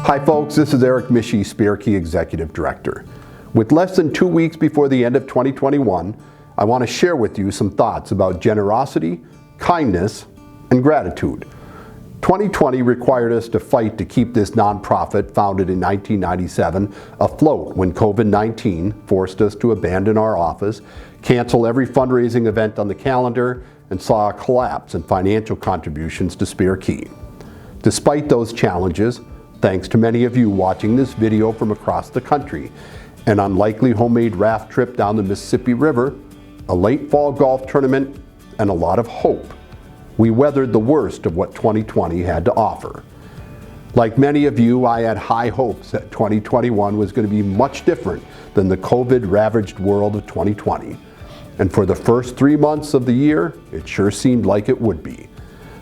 Hi folks, this is Eric Mischie, Spare Key Executive Director. With less than 2 weeks before the end of 2021, I want to share with you some thoughts about generosity, kindness, and gratitude. 2020 required us to fight to keep this nonprofit, founded in 1997, afloat when COVID-19 forced us to abandon our office, cancel every fundraising event on the calendar, and saw a collapse in financial contributions to Spare Key. Despite those challenges, thanks to many of you watching this video from across the country, an unlikely homemade raft trip down the Mississippi River, a late fall golf tournament, and a lot of hope, we weathered the worst of what 2020 had to offer. Like many of you, I had high hopes that 2021 was going to be much different than the COVID-ravaged world of 2020. And for the first 3 months of the year, it sure seemed like it would be.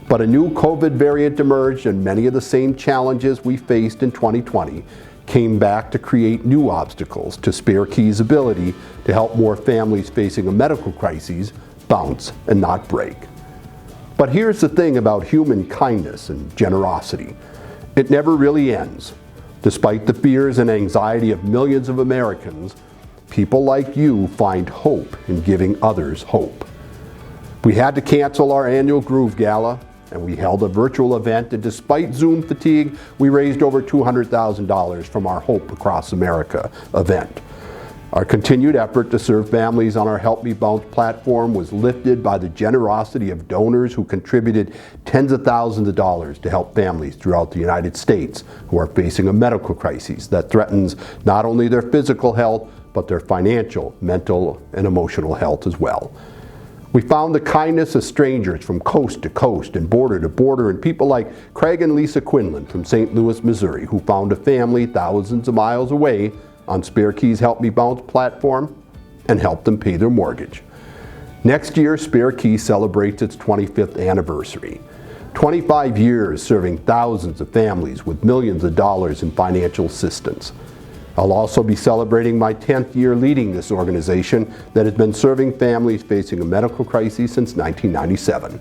But a new COVID variant emerged, and many of the same challenges we faced in 2020 came back to create new obstacles to Spare Key's ability to help more families facing a medical crisis bounce and not break. But here's the thing about human kindness and generosity. It never really ends. Despite the fears and anxiety of millions of Americans, people like you find hope in giving others hope. We had to cancel our annual Groove Gala, and we held a virtual event, and despite Zoom fatigue, we raised over $200,000 from our Hope Across America event. Our continued effort to serve families on our Help Me Bounce platform was lifted by the generosity of donors who contributed tens of thousands of dollars to help families throughout the United States who are facing a medical crisis that threatens not only their physical health, but their financial, mental, and emotional health as well. We found the kindness of strangers from coast to coast and border to border, and people like Craig and Lisa Quinlan from St. Louis, Missouri, who found a family thousands of miles away on Spare Key's Help Me Bounce platform and helped them pay their mortgage. Next year, Spare Key celebrates its 25th anniversary. 25 years serving thousands of families with millions of dollars in financial assistance. I'll also be celebrating my 10th year leading this organization that has been serving families facing a medical crisis since 1997.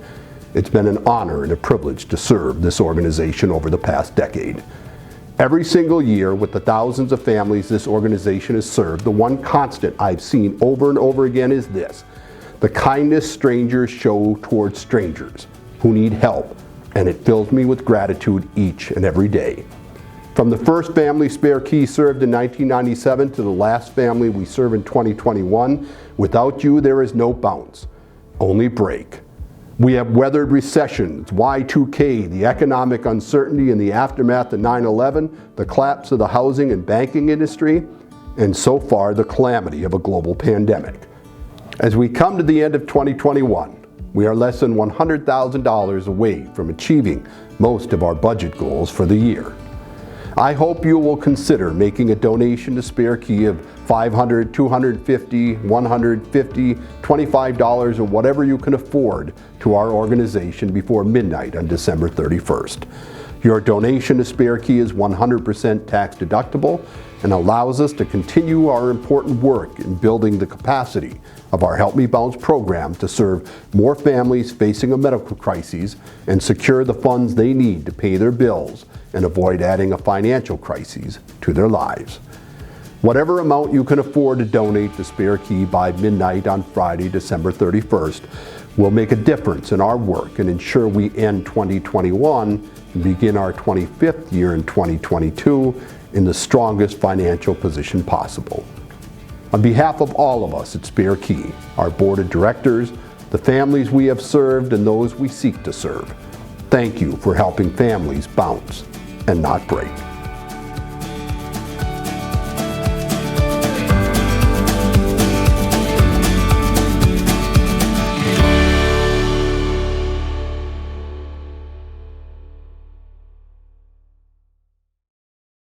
It's been an honor and a privilege to serve this organization over the past decade. Every single year, with the thousands of families this organization has served, the one constant I've seen over and over again is this: the kindness strangers show towards strangers who need help, and it fills me with gratitude each and every day. From the first family Spare Key served in 1997 to the last family we serve in 2021, without you there is no bounce, only break. We have weathered recessions, Y2K, the economic uncertainty in the aftermath of 9/11, the collapse of the housing and banking industry, and so far the calamity of a global pandemic. As we come to the end of 2021, we are less than $100,000 away from achieving most of our budget goals for the year. I hope you will consider making a donation to Spare Key of $500, $250, $150, $25, or whatever you can afford to our organization before midnight on December 31st. Your donation to Spare Key is 100% tax deductible and allows us to continue our important work in building the capacity of our Help Me Bounce program to serve more families facing a medical crisis and secure the funds they need to pay their bills and avoid adding a financial crisis to their lives. Whatever amount you can afford to donate to Spare Key by midnight on Friday, December 31st, will make a difference in our work and ensure we end 2021 and begin our 25th year in 2022 in the strongest financial position possible. On behalf of all of us at Spare Key, our board of directors, the families we have served, and those we seek to serve, thank you for helping families bounce and not break.